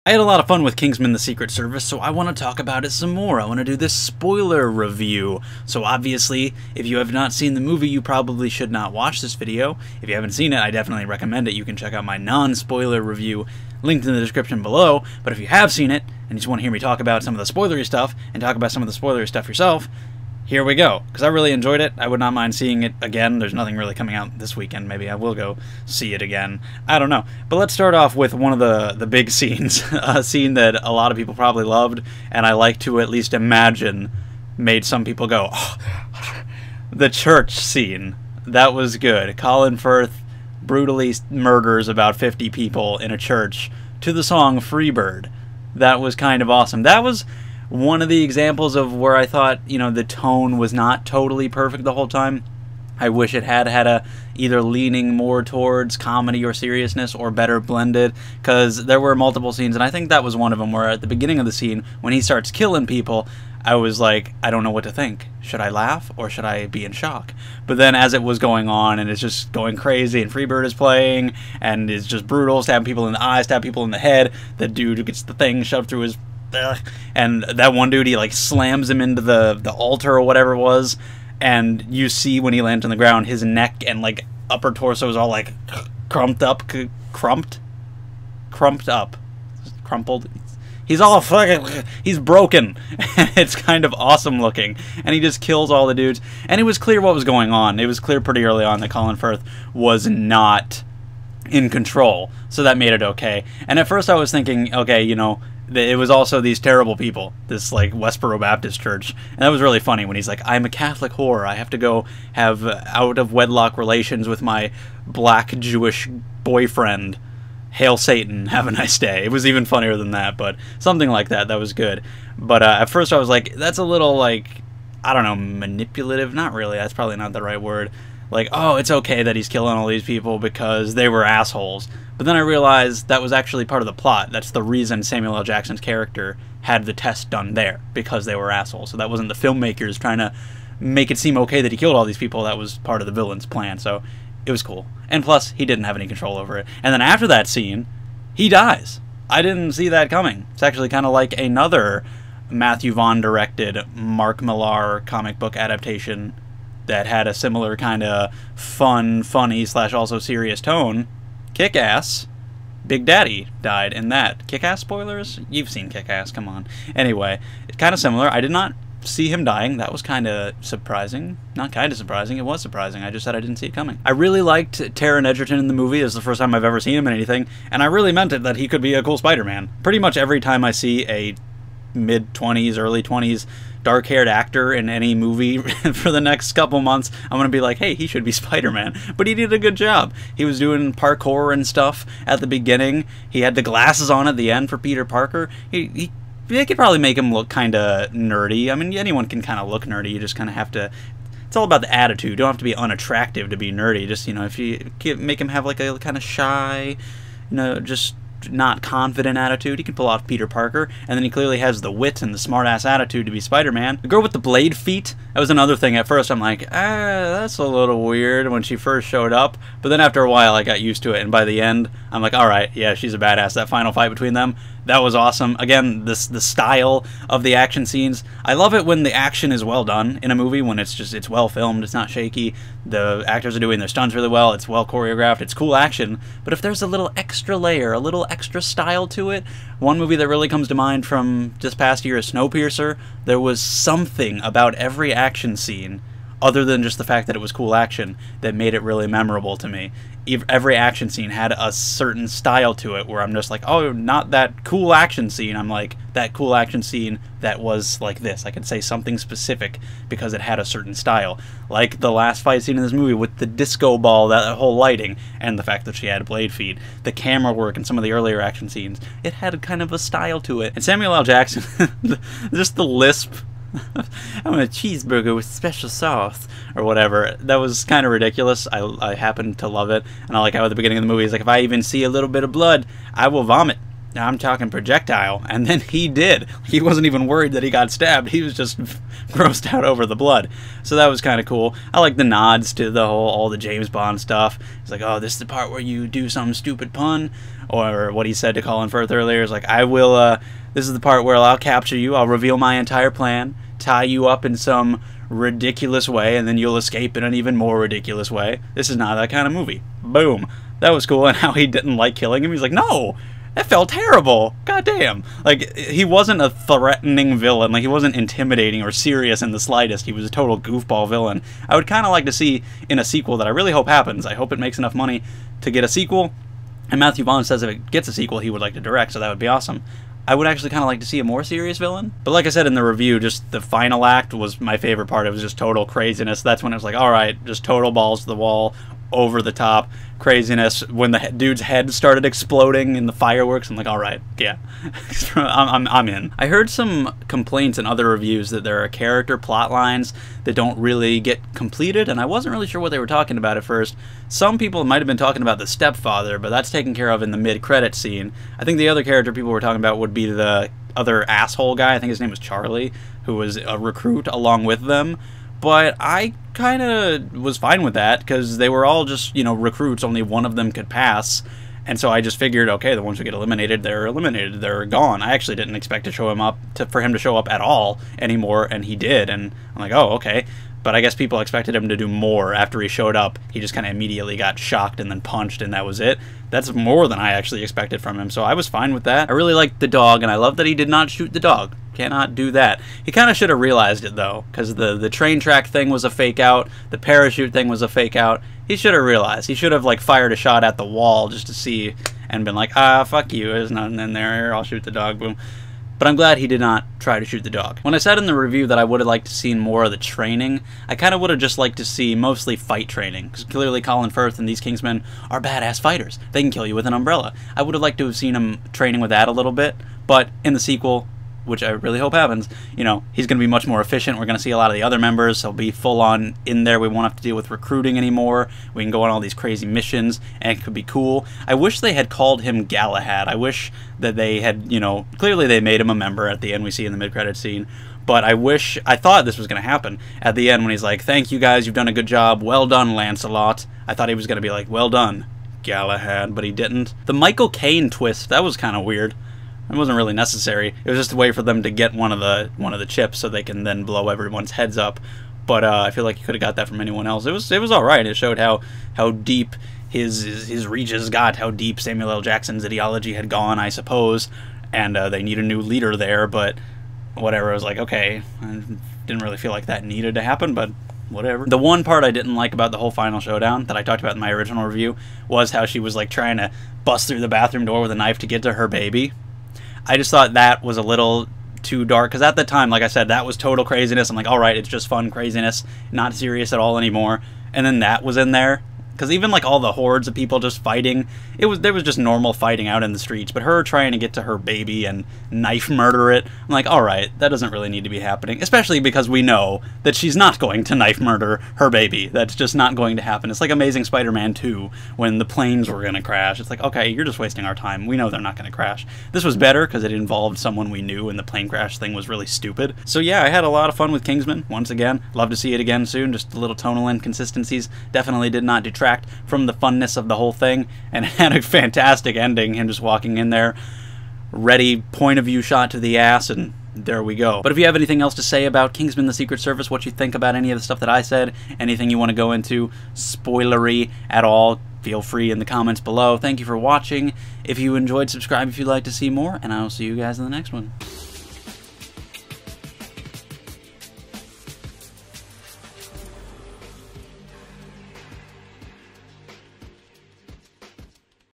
I had a lot of fun with Kingsman: The Secret Service, so I want to talk about it some more. I want to do this spoiler review. So obviously, if you have not seen the movie, you probably should not watch this video. If you haven't seen it, I definitely recommend it. You can check out my non-spoiler review linked in the description below. But if you have seen it, and you just want to hear me talk about some of the spoilery stuff, and talk about some of the spoilery stuff yourself, here we go, because I really enjoyed it. I would not mind seeing it again. There's nothing really coming out this weekend. Maybe I will go see it again. I don't know. But let's start off with one of the big scenes, a scene that a lot of people probably loved, and I like to at least imagine made some people go, oh. The church scene. That was good. Colin Firth brutally murders about 50 people in a church to the song Freebird. That was kind of awesome. That was one of the examples of where I thought, you know, the tone was not totally perfect the whole time. I wish it had a either leaning more towards comedy or seriousness or better blended, because there were multiple scenes, and I think that was one of them, where at the beginning of the scene, when he starts killing people, I was like, I don't know what to think. Should I laugh or should I be in shock? But then as it was going on and it's just going crazy and Freebird is playing and it's just brutal, stabbing people in the eyes, stab people in the head, the dude who gets the thing shoved through his... and that one dude, he like slams him into the altar or whatever it was, and you see when he lands on the ground, his neck and like upper torso is all like crumpled up. He's all fucking, he's broken. It's kind of awesome looking, and he just kills all the dudes. And it was clear what was going on. It was clear pretty early on that Colin Firth was not in control, so that made it okay. And at first I was thinking, okay, you know, it was also these terrible people, this like Westboro Baptist church, and that was really funny when he's like, I'm a Catholic whore, I have to go have out of wedlock relations with my black Jewish boyfriend, hail Satan, have a nice day. It was even funnier than that, but something like that was good. But at first I was like, that's a little like, I don't know, manipulative, not really, that's probably not the right word. Like, oh, it's okay that he's killing all these people because they were assholes. But then I realized that was actually part of the plot. That's the reason Samuel L. Jackson's character had the test done there, because they were assholes. So that wasn't the filmmakers trying to make it seem okay that he killed all these people. That was part of the villain's plan. So it was cool. And plus, he didn't have any control over it. And then after that scene, he dies. I didn't see that coming. It's actually kind of like another Matthew Vaughn directed Mark Millar comic book adaptation that had a similar kind of funny / also serious tone. Kick-Ass. Big Daddy died in that. Kick-Ass spoilers? You've seen Kick-Ass, come on. Anyway, it's kind of similar. I did not see him dying. That was kind of surprising. Not kind of surprising, it was surprising. I just said I didn't see it coming. I really liked Taron Egerton in the movie. It was the first time I've ever seen him in anything, and I really meant it that he could be a cool Spider-Man. Pretty much every time I see a mid-20s, early 20s dark-haired actor in any movie for the next couple months, I'm gonna be like, hey, he should be Spider-Man. But he did a good job. He was doing parkour and stuff at the beginning. He had the glasses on at the end for Peter Parker. They could probably make him look kind of nerdy. I mean, anyone can kind of look nerdy. You just kind of have to... It's all about the attitude. You don't have to be unattractive to be nerdy. Just, you know, if you make him have like a kind of shy, you know, just not confident attitude, he can pull off Peter Parker, and then he clearly has the wit and the smart-ass attitude to be Spider-Man. The girl with the blade feet, that was another thing. At first I'm like, that's a little weird when she first showed up, but then after a while I got used to it, and by the end I'm like, alright, yeah, she's a badass. That final fight between them, that was awesome. Again, the style of the action scenes, I love it when the action is well done in a movie, when it's well filmed, it's not shaky, the actors are doing their stunts really well, it's well choreographed, it's cool action. But if there's a little extra layer, a little extra style to it, one movie that really comes to mind from just past year is Snowpiercer. There was something about every action scene, other than just the fact that it was cool action, that made it really memorable to me. Every action scene had a certain style to it, where I'm just like, oh, not that cool action scene. I'm like, that cool action scene that was like this. I could say something specific because it had a certain style. Like the last fight scene in this movie with the disco ball, that whole lighting, and the fact that she had blade feet. The camera work in some of the earlier action scenes, it had kind of a style to it. And Samuel L. Jackson, just the lisp, I want a cheeseburger with special sauce, or whatever. That was kind of ridiculous. I happen to love it. And I like how at the beginning of the movie, he's like, if I even see a little bit of blood, I will vomit. I'm talking projectile. And then he did. He wasn't even worried that he got stabbed. He was just grossed out over the blood. So that was kind of cool. I like the nods to the all the James Bond stuff. He's like, oh, this is the part where you do some stupid pun. Or what he said to Colin Firth earlier is like, this is the part where I'll capture you. I'll reveal my entire plan, tie you up in some ridiculous way, and then you'll escape in an even more ridiculous way. This is not that kind of movie. Boom. That was cool. And how he didn't like killing him. He's like, no, that felt terrible. God damn. Like, he wasn't a threatening villain. Like, he wasn't intimidating or serious in the slightest. He was a total goofball villain. I would kind of like to see in a sequel that I really hope happens. I hope it makes enough money to get a sequel. And Matthew Vaughn says if it gets a sequel, he would like to direct, so that would be awesome. I would actually kind of like to see a more serious villain. But like I said in the review, just the final act was my favorite part. It was just total craziness. That's when it was like, all right, just total balls to the wall, over the top craziness. When the dude's head started exploding in the fireworks, I'm like, all right, yeah, I'm in. I heard some complaints in other reviews that there are character plot lines that don't really get completed, and I wasn't really sure what they were talking about at first. Some people might have been talking about the stepfather, but that's taken care of in the mid-credit scene. I think the other character people were talking about would be the other asshole guy. I think his name was Charlie, who was a recruit along with them. But I kind of was fine with that, because they were all just, you know, recruits. Only one of them could pass. And so I just figured, okay, the ones who get eliminated, they're eliminated. They're gone. I actually didn't expect to show him up, for him to show up at all anymore, and he did. And I'm like, oh, okay. But I guess people expected him to do more after he showed up. He just kind of immediately got shocked and then punched, and that was it. That's more than I actually expected from him, so I was fine with that. I really liked the dog, and I love that he did not shoot the dog. Cannot do that. He kind of should have realized it, though, because the train track thing was a fake out, the parachute thing was a fake out. He should have realized. He should have, like, fired a shot at the wall just to see and been like, ah, fuck you, there's nothing in there, I'll shoot the dog, boom. But I'm glad he did not try to shoot the dog. When I said in the review that I would have liked to see more of the training, I kind of would have just liked to see mostly fight training, because clearly Colin Firth and these Kingsmen are badass fighters. They can kill you with an umbrella. I would have liked to have seen him training with that a little bit, but in the sequel, which I really hope happens, you know, he's going to be much more efficient. We're going to see a lot of the other members. He'll be full on in there. We won't have to deal with recruiting anymore. We can go on all these crazy missions, and it could be cool. I wish they had called him Galahad. I wish that they had, you know, clearly they made him a member at the end, we see in the mid-credit scene. But I thought this was going to happen at the end when he's like, thank you guys, you've done a good job. Well done, Lancelot. I thought he was going to be like, well done, Galahad, but he didn't. The Michael Caine twist, that was kind of weird. It wasn't really necessary. It was just a way for them to get one of the chips so they can then blow everyone's heads up. But I feel like you could have got that from anyone else. It was all right. It showed how deep his reaches got, how deep Samuel L. Jackson's ideology had gone, I suppose. And they need a new leader there, but whatever. I was like, okay, I didn't really feel like that needed to happen, but whatever. The one part I didn't like about the whole final showdown that I talked about in my original review was how she was like trying to bust through the bathroom door with a knife to get to her baby. I just thought that was a little too dark, because at the time, like I said, that was total craziness. I'm like, all right, it's just fun craziness, not serious at all anymore. And then that was in there, because even like all the hordes of people just fighting, there was just normal fighting out in the streets. But her trying to get to her baby and knife murder it, I'm like, all right, that doesn't really need to be happening, especially because we know that she's not going to knife murder her baby. That's just not going to happen. It's like Amazing Spider-Man 2 when the planes were going to crash. It's like, okay, you're just wasting our time. We know they're not going to crash. This was better because it involved someone we knew, and the plane crash thing was really stupid. So yeah, I had a lot of fun with Kingsman. Once again, love to see it again soon. Just a little tonal inconsistencies definitely did not detract from the funness of the whole thing, and it had a fantastic ending, him just walking in there, ready point of view shot to the ass, and there we go. But if you have anything else to say about Kingsman: The Secret Service, what you think about any of the stuff that I said, anything you want to go into spoilery at all, feel free in the comments below. Thank you for watching. If you enjoyed, subscribe if you'd like to see more, and I will see you guys in the next one.